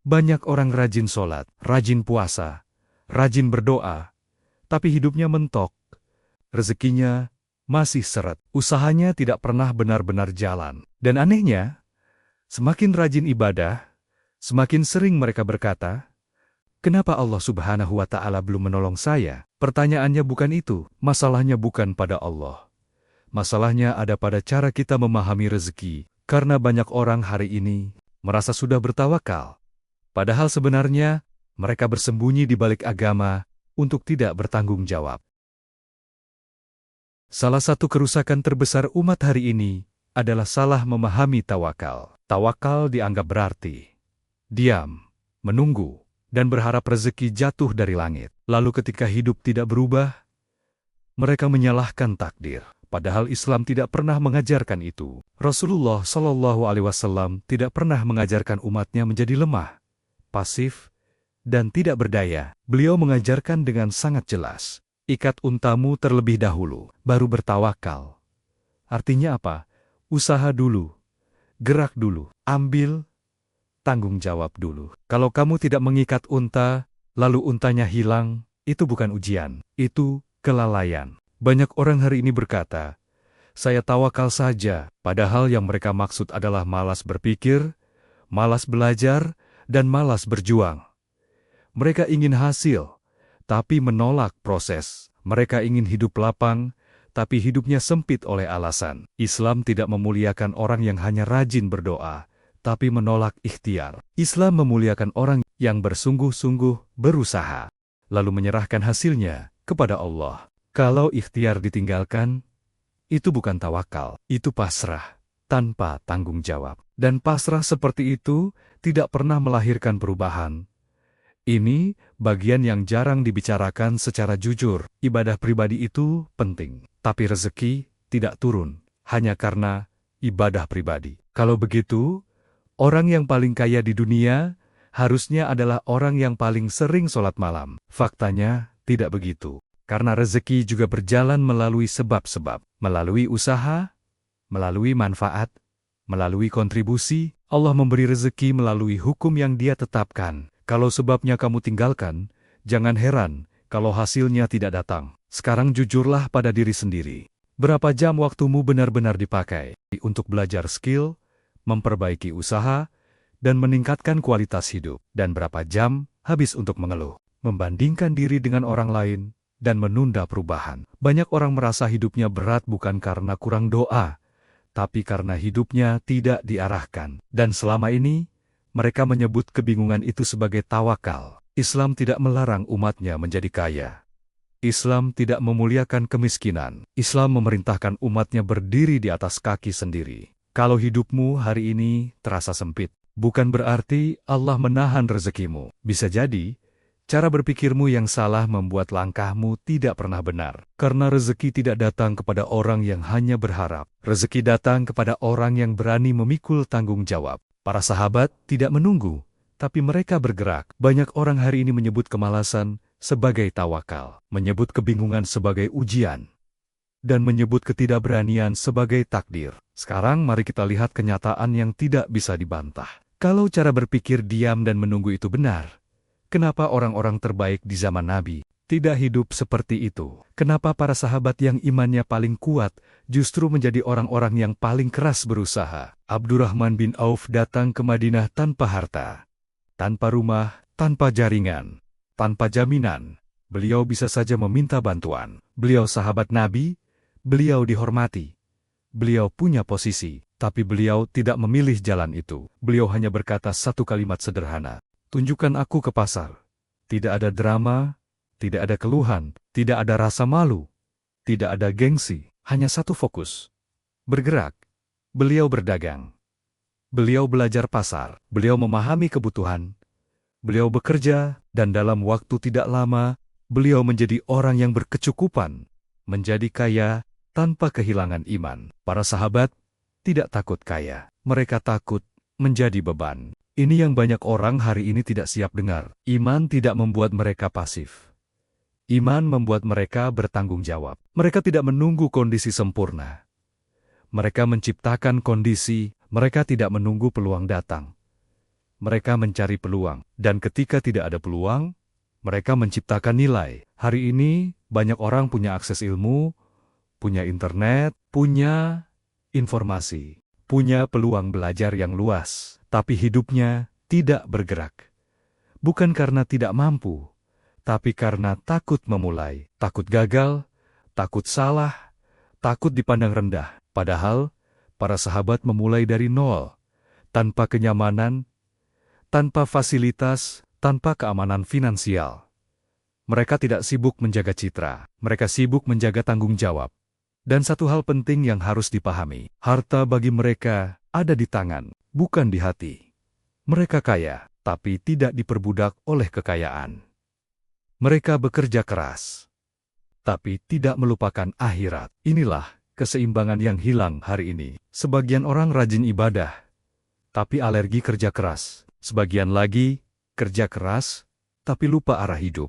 Banyak orang rajin sholat, rajin puasa, rajin berdoa, tapi hidupnya mentok. Rezekinya masih seret. Usahanya tidak pernah benar-benar jalan. Dan anehnya, semakin rajin ibadah, semakin sering mereka berkata, "Kenapa Allah Subhanahu wa Ta'ala belum menolong saya?" Pertanyaannya bukan itu, masalahnya bukan pada Allah. Masalahnya ada pada cara kita memahami rezeki, karena banyak orang hari ini merasa sudah bertawakal. Padahal sebenarnya mereka bersembunyi di balik agama untuk tidak bertanggung jawab. Salah satu kerusakan terbesar umat hari ini adalah salah memahami tawakal. Tawakal dianggap berarti diam, menunggu, dan berharap rezeki jatuh dari langit. Lalu ketika hidup tidak berubah, mereka menyalahkan takdir. Padahal Islam tidak pernah mengajarkan itu. Rasulullah Shallallahu Alaihi Wasallam tidak pernah mengajarkan umatnya menjadi lemah, pasif, dan tidak berdaya. Beliau mengajarkan dengan sangat jelas, ikat untamu terlebih dahulu, baru bertawakal. Artinya apa? Usaha dulu, gerak dulu, ambil tanggung jawab dulu. Kalau kamu tidak mengikat unta, lalu untanya hilang, itu bukan ujian, itu kelalaian. Banyak orang hari ini berkata, "Saya tawakal saja," padahal yang mereka maksud adalah malas berpikir, malas belajar, dan malas berjuang. Mereka ingin hasil, tapi menolak proses. Mereka ingin hidup lapang, tapi hidupnya sempit oleh alasan. Islam tidak memuliakan orang yang hanya rajin berdoa, tapi menolak ikhtiar. Islam memuliakan orang yang bersungguh-sungguh berusaha, lalu menyerahkan hasilnya kepada Allah. Kalau ikhtiar ditinggalkan, itu bukan tawakal, itu pasrah, tanpa tanggung jawab. Dan pasrah seperti itu tidak pernah melahirkan perubahan. Ini bagian yang jarang dibicarakan secara jujur. Ibadah pribadi itu penting, tapi rezeki tidak turun hanya karena ibadah pribadi. Kalau begitu, orang yang paling kaya di dunia harusnya adalah orang yang paling sering sholat malam. Faktanya tidak begitu. Karena rezeki juga berjalan melalui sebab-sebab. Melalui usaha, melalui manfaat, melalui kontribusi. Allah memberi rezeki melalui hukum yang Dia tetapkan. Kalau sebabnya kamu tinggalkan, jangan heran kalau hasilnya tidak datang. Sekarang jujurlah pada diri sendiri. Berapa jam waktumu benar-benar dipakai untuk belajar skill, memperbaiki usaha, dan meningkatkan kualitas hidup? Dan berapa jam habis untuk mengeluh, membandingkan diri dengan orang lain, dan menunda perubahan? Banyak orang merasa hidupnya berat bukan karena kurang doa, tapi karena hidupnya tidak diarahkan. Dan selama ini, mereka menyebut kebingungan itu sebagai tawakal. Islam tidak melarang umatnya menjadi kaya. Islam tidak memuliakan kemiskinan. Islam memerintahkan umatnya berdiri di atas kaki sendiri. Kalau hidupmu hari ini terasa sempit, bukan berarti Allah menahan rezekimu. Bisa jadi, cara berpikirmu yang salah membuat langkahmu tidak pernah benar. Karena rezeki tidak datang kepada orang yang hanya berharap. Rezeki datang kepada orang yang berani memikul tanggung jawab. Para sahabat tidak menunggu, tapi mereka bergerak. Banyak orang hari ini menyebut kemalasan sebagai tawakal, menyebut kebingungan sebagai ujian, dan menyebut ketidakberanian sebagai takdir. Sekarang mari kita lihat kenyataan yang tidak bisa dibantah. Kalau cara berpikir diam dan menunggu itu benar, kenapa orang-orang terbaik di zaman Nabi tidak hidup seperti itu? Kenapa para sahabat yang imannya paling kuat justru menjadi orang-orang yang paling keras berusaha? Abdurrahman bin Auf datang ke Madinah tanpa harta, tanpa rumah, tanpa jaringan, tanpa jaminan. Beliau bisa saja meminta bantuan. Beliau sahabat Nabi, beliau dihormati. Beliau punya posisi, tapi beliau tidak memilih jalan itu. Beliau hanya berkata satu kalimat sederhana, "Tunjukkan aku ke pasar." Tidak ada drama, tidak ada keluhan, tidak ada rasa malu, tidak ada gengsi, hanya satu fokus. Bergerak. Beliau berdagang. Beliau belajar pasar. Beliau memahami kebutuhan. Beliau bekerja, dan dalam waktu tidak lama, beliau menjadi orang yang berkecukupan, menjadi kaya tanpa kehilangan iman. Para sahabat tidak takut kaya. Mereka takut menjadi beban. Ini yang banyak orang hari ini tidak siap dengar. Iman tidak membuat mereka pasif. Iman membuat mereka bertanggung jawab. Mereka tidak menunggu kondisi sempurna. Mereka menciptakan kondisi, mereka tidak menunggu peluang datang. mereka mencari peluang. Dan ketika tidak ada peluang, mereka menciptakan nilai. Hari ini, banyak orang punya akses ilmu, punya internet, punya informasi, punya peluang belajar yang luas, tapi hidupnya tidak bergerak. Bukan karena tidak mampu, tapi karena takut memulai, takut gagal, takut salah, takut dipandang rendah. Padahal, para sahabat memulai dari nol, tanpa kenyamanan, tanpa fasilitas, tanpa keamanan finansial. Mereka tidak sibuk menjaga citra, mereka sibuk menjaga tanggung jawab. Dan satu hal penting yang harus dipahami, harta bagi mereka ada di tangan, bukan di hati. Mereka kaya, tapi tidak diperbudak oleh kekayaan. Mereka bekerja keras, tapi tidak melupakan akhirat. Inilah keseimbangan yang hilang hari ini. Sebagian orang rajin ibadah, tapi alergi kerja keras. Sebagian lagi kerja keras, tapi lupa arah hidup.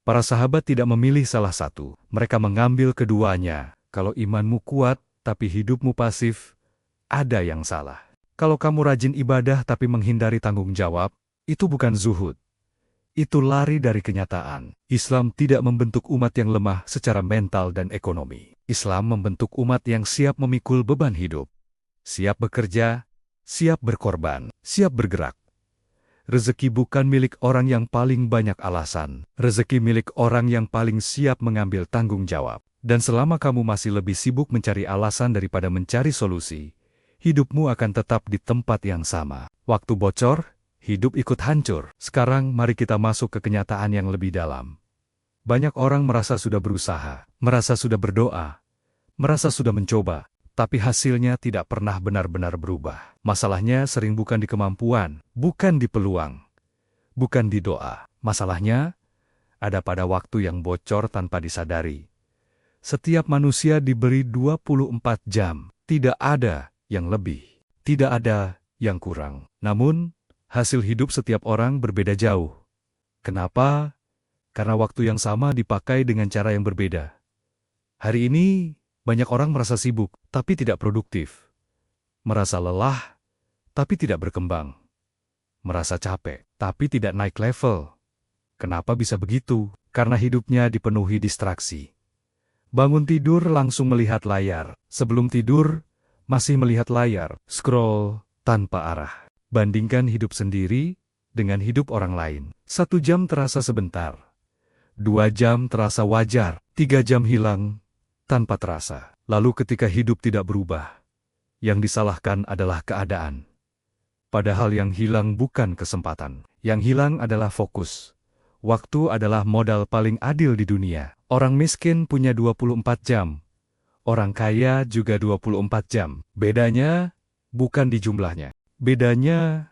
Para sahabat tidak memilih salah satu, mereka mengambil keduanya. Kalau imanmu kuat, tapi hidupmu pasif, ada yang salah. Kalau kamu rajin ibadah tapi menghindari tanggung jawab, itu bukan zuhud. Itu lari dari kenyataan. Islam tidak membentuk umat yang lemah secara mental dan ekonomi. Islam membentuk umat yang siap memikul beban hidup. Siap bekerja, siap berkorban, siap bergerak. Rezeki bukan milik orang yang paling banyak alasan. Rezeki milik orang yang paling siap mengambil tanggung jawab. Dan selama kamu masih lebih sibuk mencari alasan daripada mencari solusi, hidupmu akan tetap di tempat yang sama. Waktu bocor, hidup ikut hancur. Sekarang mari kita masuk ke kenyataan yang lebih dalam. Banyak orang merasa sudah berusaha, merasa sudah berdoa, merasa sudah mencoba, tapi hasilnya tidak pernah benar-benar berubah. Masalahnya sering bukan di kemampuan, bukan di peluang, bukan di doa. Masalahnya ada pada waktu yang bocor tanpa disadari. Setiap manusia diberi 24 jam, tidak ada yang lebih, tidak ada yang kurang. Namun, hasil hidup setiap orang berbeda jauh. Kenapa? Karena waktu yang sama dipakai dengan cara yang berbeda. Hari ini, banyak orang merasa sibuk, tapi tidak produktif. Merasa lelah, tapi tidak berkembang. Merasa capek, tapi tidak naik level. Kenapa bisa begitu? Karena hidupnya dipenuhi distraksi. Bangun tidur langsung melihat layar. Sebelum tidur, masih melihat layar. Scroll tanpa arah. Bandingkan hidup sendiri dengan hidup orang lain. 1 jam terasa sebentar. 2 jam terasa wajar. 3 jam hilang tanpa terasa. Lalu ketika hidup tidak berubah, yang disalahkan adalah keadaan. Padahal yang hilang bukan kesempatan. Yang hilang adalah fokus. Waktu adalah modal paling adil di dunia. Orang miskin punya 24 jam. Orang kaya juga 24 jam. Bedanya bukan di jumlahnya. Bedanya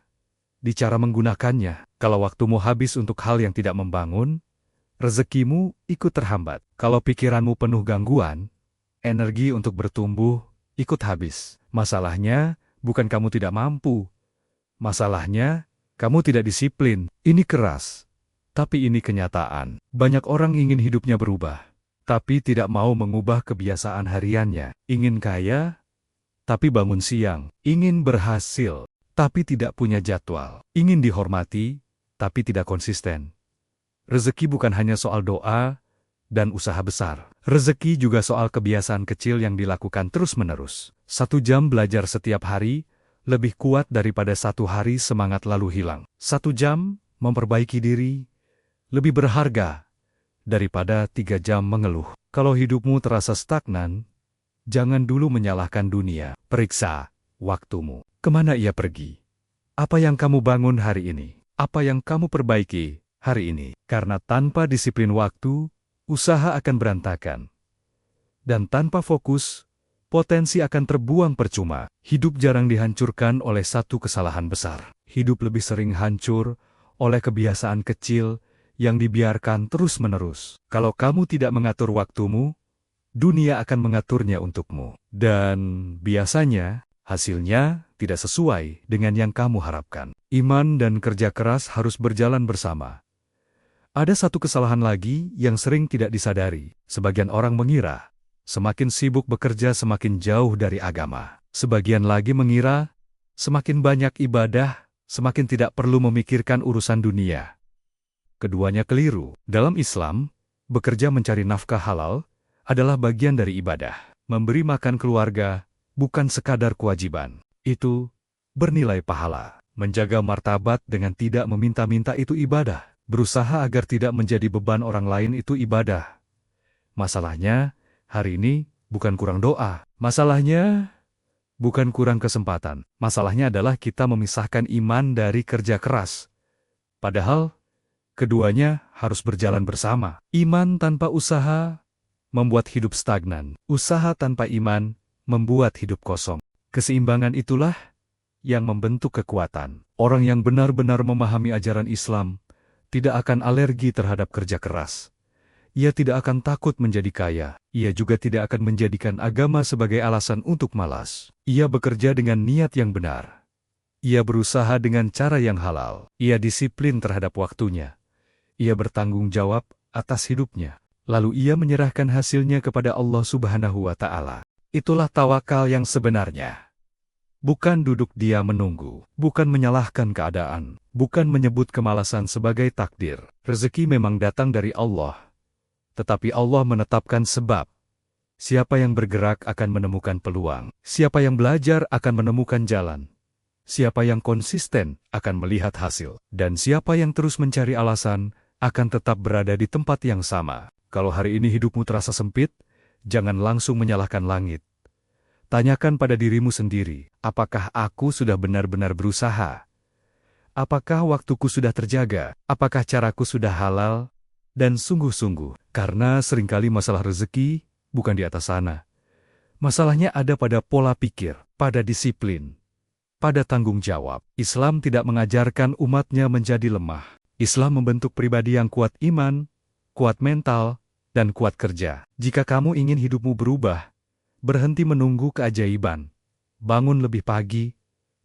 di cara menggunakannya. Kalau waktumu habis untuk hal yang tidak membangun, rezekimu ikut terhambat. Kalau pikiranmu penuh gangguan, energi untuk bertumbuh ikut habis. Masalahnya bukan kamu tidak mampu. Masalahnya kamu tidak disiplin. Ini keras, tapi ini kenyataan. Banyak orang ingin hidupnya berubah, tapi tidak mau mengubah kebiasaan hariannya. Ingin kaya, tapi bangun siang. Ingin berhasil, tapi tidak punya jadwal. Ingin dihormati, tapi tidak konsisten. Rezeki bukan hanya soal doa dan usaha besar. Rezeki juga soal kebiasaan kecil yang dilakukan terus-menerus. 1 jam belajar setiap hari lebih kuat daripada 1 hari semangat lalu hilang. 1 jam memperbaiki diri lebih berharga daripada 3 jam mengeluh. Kalau hidupmu terasa stagnan, jangan dulu menyalahkan dunia. Periksa waktumu. Kemana ia pergi? Apa yang kamu bangun hari ini? Apa yang kamu perbaiki hari ini? Karena tanpa disiplin waktu, usaha akan berantakan. Dan tanpa fokus, potensi akan terbuang percuma. Hidup jarang dihancurkan oleh satu kesalahan besar. Hidup lebih sering hancur oleh kebiasaan kecil yang dibiarkan terus-menerus. Kalau kamu tidak mengatur waktumu, dunia akan mengaturnya untukmu. Dan biasanya, hasilnya tidak sesuai dengan yang kamu harapkan. Iman dan kerja keras harus berjalan bersama. Ada satu kesalahan lagi yang sering tidak disadari. Sebagian orang mengira, semakin sibuk bekerja semakin jauh dari agama. Sebagian lagi mengira, semakin banyak ibadah, semakin tidak perlu memikirkan urusan dunia. Keduanya keliru. Dalam Islam, bekerja mencari nafkah halal adalah bagian dari ibadah. Memberi makan keluarga bukan sekadar kewajiban. Itu bernilai pahala. Menjaga martabat dengan tidak meminta-minta itu ibadah. Berusaha agar tidak menjadi beban orang lain itu ibadah. Masalahnya, hari ini bukan kurang doa. Masalahnya bukan kurang kesempatan. Masalahnya adalah kita memisahkan iman dari kerja keras. Padahal, keduanya harus berjalan bersama. Iman tanpa usaha membuat hidup stagnan. Usaha tanpa iman membuat hidup kosong. Keseimbangan itulah yang membentuk kekuatan. Orang yang benar-benar memahami ajaran Islam tidak akan alergi terhadap kerja keras. Ia tidak akan takut menjadi kaya. Ia juga tidak akan menjadikan agama sebagai alasan untuk malas. Ia bekerja dengan niat yang benar. Ia berusaha dengan cara yang halal. Ia disiplin terhadap waktunya. Ia bertanggung jawab atas hidupnya. Lalu ia menyerahkan hasilnya kepada Allah Subhanahu wa Ta'ala. Itulah tawakal yang sebenarnya. Bukan duduk diam menunggu, bukan menyalahkan keadaan, bukan menyebut kemalasan sebagai takdir. Rezeki memang datang dari Allah, tetapi Allah menetapkan sebab. Siapa yang bergerak akan menemukan peluang. Siapa yang belajar akan menemukan jalan. Siapa yang konsisten akan melihat hasil. Dan siapa yang terus mencari alasan akan tetap berada di tempat yang sama. Kalau hari ini hidupmu terasa sempit, jangan langsung menyalahkan langit. Tanyakan pada dirimu sendiri, apakah aku sudah benar-benar berusaha? Apakah waktuku sudah terjaga? Apakah caraku sudah halal? Dan sungguh-sungguh, karena seringkali masalah rezeki bukan di atas sana. Masalahnya ada pada pola pikir, pada disiplin, pada tanggung jawab. Islam tidak mengajarkan umatnya menjadi lemah. Islam membentuk pribadi yang kuat iman, kuat mental, dan kuat kerja. Jika kamu ingin hidupmu berubah, berhenti menunggu keajaiban. Bangun lebih pagi,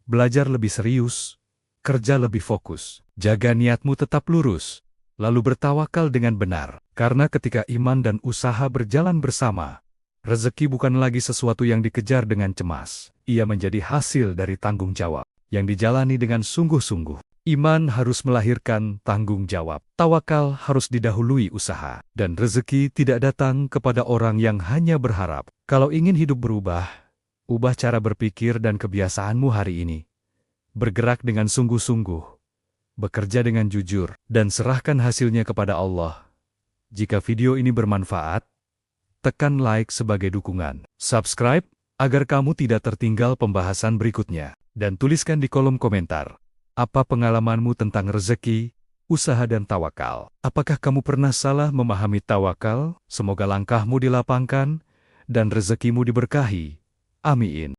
belajar lebih serius, kerja lebih fokus. Jaga niatmu tetap lurus, lalu bertawakal dengan benar. Karena ketika iman dan usaha berjalan bersama, rezeki bukan lagi sesuatu yang dikejar dengan cemas. Ia menjadi hasil dari tanggung jawab yang dijalani dengan sungguh-sungguh. Iman harus melahirkan tanggung jawab. Tawakal harus didahului usaha. Dan rezeki tidak datang kepada orang yang hanya berharap. Kalau ingin hidup berubah, ubah cara berpikir dan kebiasaanmu hari ini. Bergerak dengan sungguh-sungguh. Bekerja dengan jujur. Dan serahkan hasilnya kepada Allah. Jika video ini bermanfaat, tekan like sebagai dukungan. Subscribe agar kamu tidak tertinggal pembahasan berikutnya. Dan tuliskan di kolom komentar. Apa pengalamanmu tentang rezeki, usaha dan tawakal? Apakah kamu pernah salah memahami tawakal? Semoga langkahmu dilapangkan dan rezekimu diberkahi. Amin.